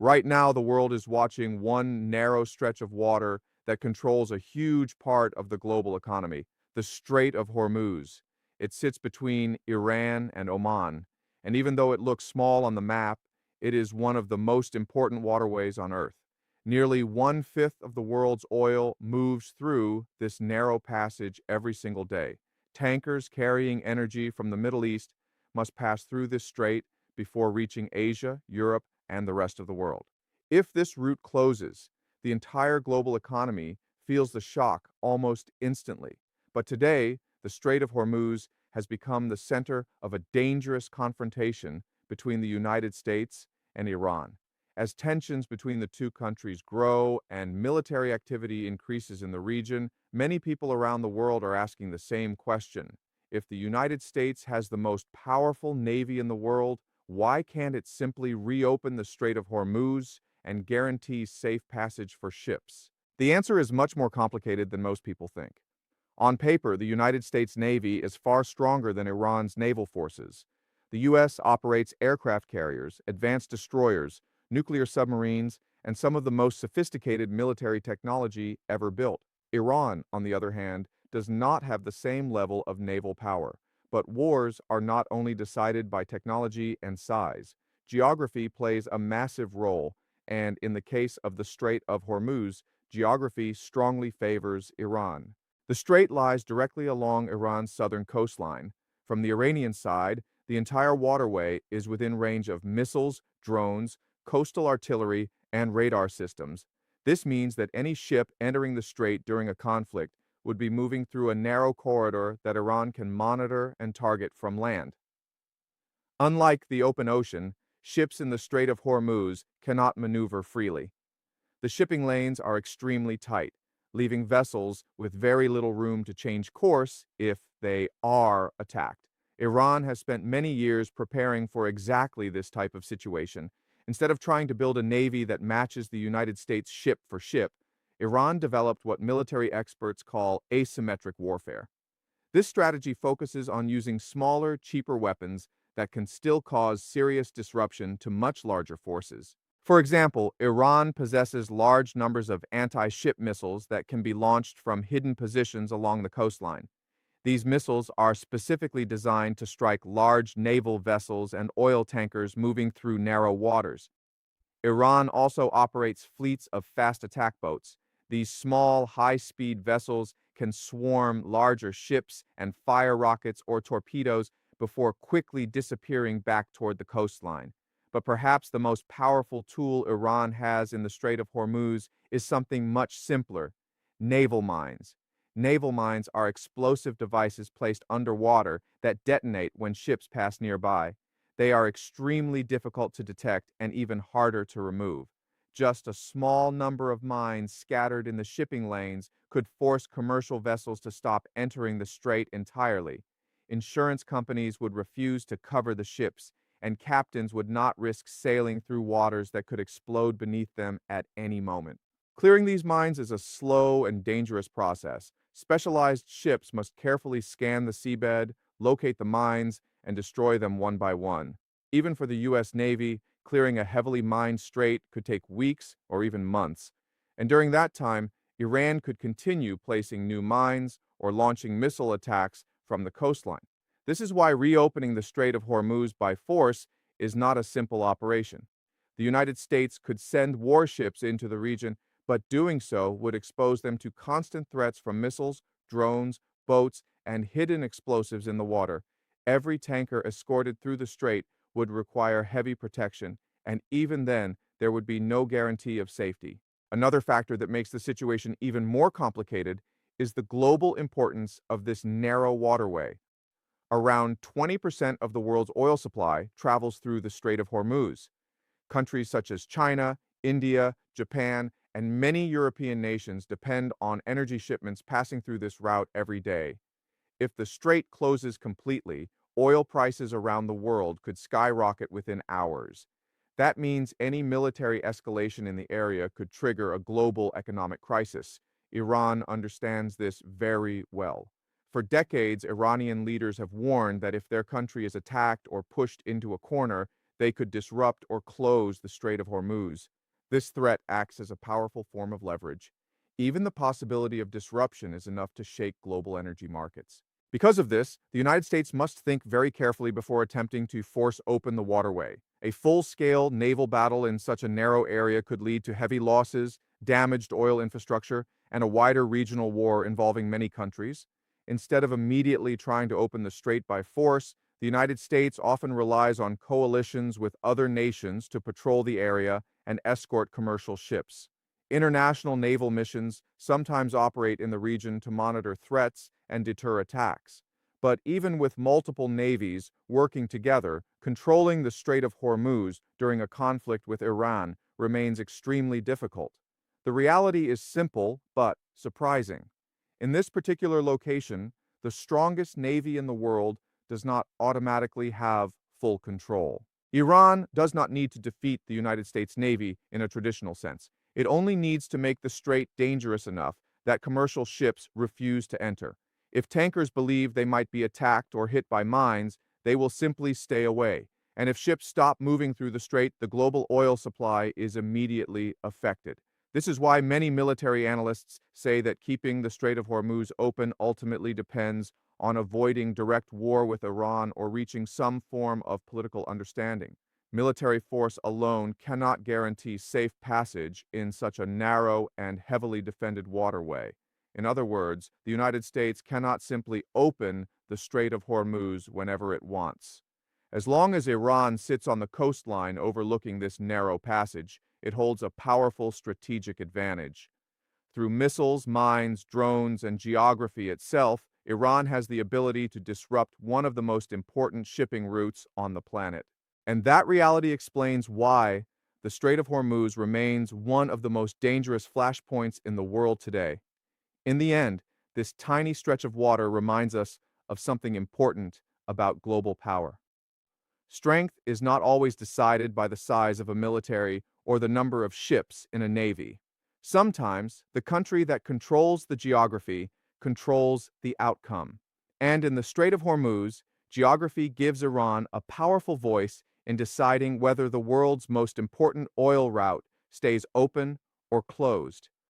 Right now, the world is watching one narrow stretch of water that controls a huge part of the global economy, the Strait of Hormuz. It sits between Iran and Oman, and even though it looks small on the map, it is one of the most important waterways on Earth. Nearly one-fifth of the world's oil moves through this narrow passage every single day. Tankers carrying energy from the Middle East must pass through this strait before reaching Asia, Europe, and the rest of the world. If this route closes, the entire global economy feels the shock almost instantly. But today, the Strait of Hormuz has become the center of a dangerous confrontation between the United States and Iran. As tensions between the two countries grow and military activity increases in the region, many people around the world are asking the same question. If the United States has the most powerful navy in the world, why can't it simply reopen the Strait of Hormuz and guarantee safe passage for ships? The answer is much more complicated than most people think. On paper, the United States Navy is far stronger than Iran's naval forces. The U.S. operates aircraft carriers, advanced destroyers, nuclear submarines, and some of the most sophisticated military technology ever built. Iran, on the other hand, does not have the same level of naval power. But wars are not only decided by technology and size. Geography plays a massive role, and in the case of the Strait of Hormuz, geography strongly favors Iran. The strait lies directly along Iran's southern coastline. From the Iranian side, the entire waterway is within range of missiles, drones, coastal artillery, and radar systems. This means that any ship entering the strait during a conflict would be moving through a narrow corridor that Iran can monitor and target from land. Unlike the open ocean, ships in the Strait of Hormuz cannot maneuver freely. The shipping lanes are extremely tight, leaving vessels with very little room to change course if they are attacked. Iran has spent many years preparing for exactly this type of situation. Instead of trying to build a navy that matches the United States ship for ship, Iran developed what military experts call asymmetric warfare. This strategy focuses on using smaller, cheaper weapons that can still cause serious disruption to much larger forces. For example, Iran possesses large numbers of anti-ship missiles that can be launched from hidden positions along the coastline. These missiles are specifically designed to strike large naval vessels and oil tankers moving through narrow waters. Iran also operates fleets of fast attack boats. These small, high-speed vessels can swarm larger ships and fire rockets or torpedoes before quickly disappearing back toward the coastline. But perhaps the most powerful tool Iran has in the Strait of Hormuz is something much simpler: naval mines. Naval mines are explosive devices placed underwater that detonate when ships pass nearby. They are extremely difficult to detect and even harder to remove. Just a small number of mines scattered in the shipping lanes could force commercial vessels to stop entering the strait entirely. Insurance companies would refuse to cover the ships, and captains would not risk sailing through waters that could explode beneath them at any moment. Clearing these mines is a slow and dangerous process. Specialized ships must carefully scan the seabed, locate the mines, and destroy them one by one. Even for the U.S. Navy, clearing a heavily mined strait could take weeks or even months. And during that time, Iran could continue placing new mines or launching missile attacks from the coastline. This is why reopening the Strait of Hormuz by force is not a simple operation. The United States could send warships into the region, but doing so would expose them to constant threats from missiles, drones, boats, and hidden explosives in the water. Every tanker escorted through the strait would require heavy protection, and even then, there would be no guarantee of safety. Another factor that makes the situation even more complicated is the global importance of this narrow waterway. Around 20% of the world's oil supply travels through the Strait of Hormuz. Countries such as China, India, Japan, and many European nations depend on energy shipments passing through this route every day. If the strait closes completely, oil prices around the world could skyrocket within hours. That means any military escalation in the area could trigger a global economic crisis. Iran understands this very well. For decades, Iranian leaders have warned that if their country is attacked or pushed into a corner, they could disrupt or close the Strait of Hormuz. This threat acts as a powerful form of leverage. Even the possibility of disruption is enough to shake global energy markets. Because of this, the United States must think very carefully before attempting to force open the waterway. A full-scale naval battle in such a narrow area could lead to heavy losses, damaged oil infrastructure, and a wider regional war involving many countries. Instead of immediately trying to open the strait by force, the United States often relies on coalitions with other nations to patrol the area and escort commercial ships. International naval missions sometimes operate in the region to monitor threats and deter attacks. But even with multiple navies working together, controlling the Strait of Hormuz during a conflict with Iran remains extremely difficult. The reality is simple but surprising. In this particular location, the strongest navy in the world does not automatically have full control. Iran does not need to defeat the United States Navy in a traditional sense. It only needs to make the strait dangerous enough that commercial ships refuse to enter. If tankers believe they might be attacked or hit by mines, they will simply stay away. And if ships stop moving through the strait, the global oil supply is immediately affected. This is why many military analysts say that keeping the Strait of Hormuz open ultimately depends on avoiding direct war with Iran or reaching some form of political understanding. Military force alone cannot guarantee safe passage in such a narrow and heavily defended waterway. In other words, the United States cannot simply open the Strait of Hormuz whenever it wants. As long as Iran sits on the coastline overlooking this narrow passage, it holds a powerful strategic advantage. Through missiles, mines, drones, and geography itself, Iran has the ability to disrupt one of the most important shipping routes on the planet. And that reality explains why the Strait of Hormuz remains one of the most dangerous flashpoints in the world today. In the end, this tiny stretch of water reminds us of something important about global power. Strength is not always decided by the size of a military or the number of ships in a navy. Sometimes, the country that controls the geography controls the outcome. And in the Strait of Hormuz, geography gives Iran a powerful voice in deciding whether the world's most important oil route stays open or closed.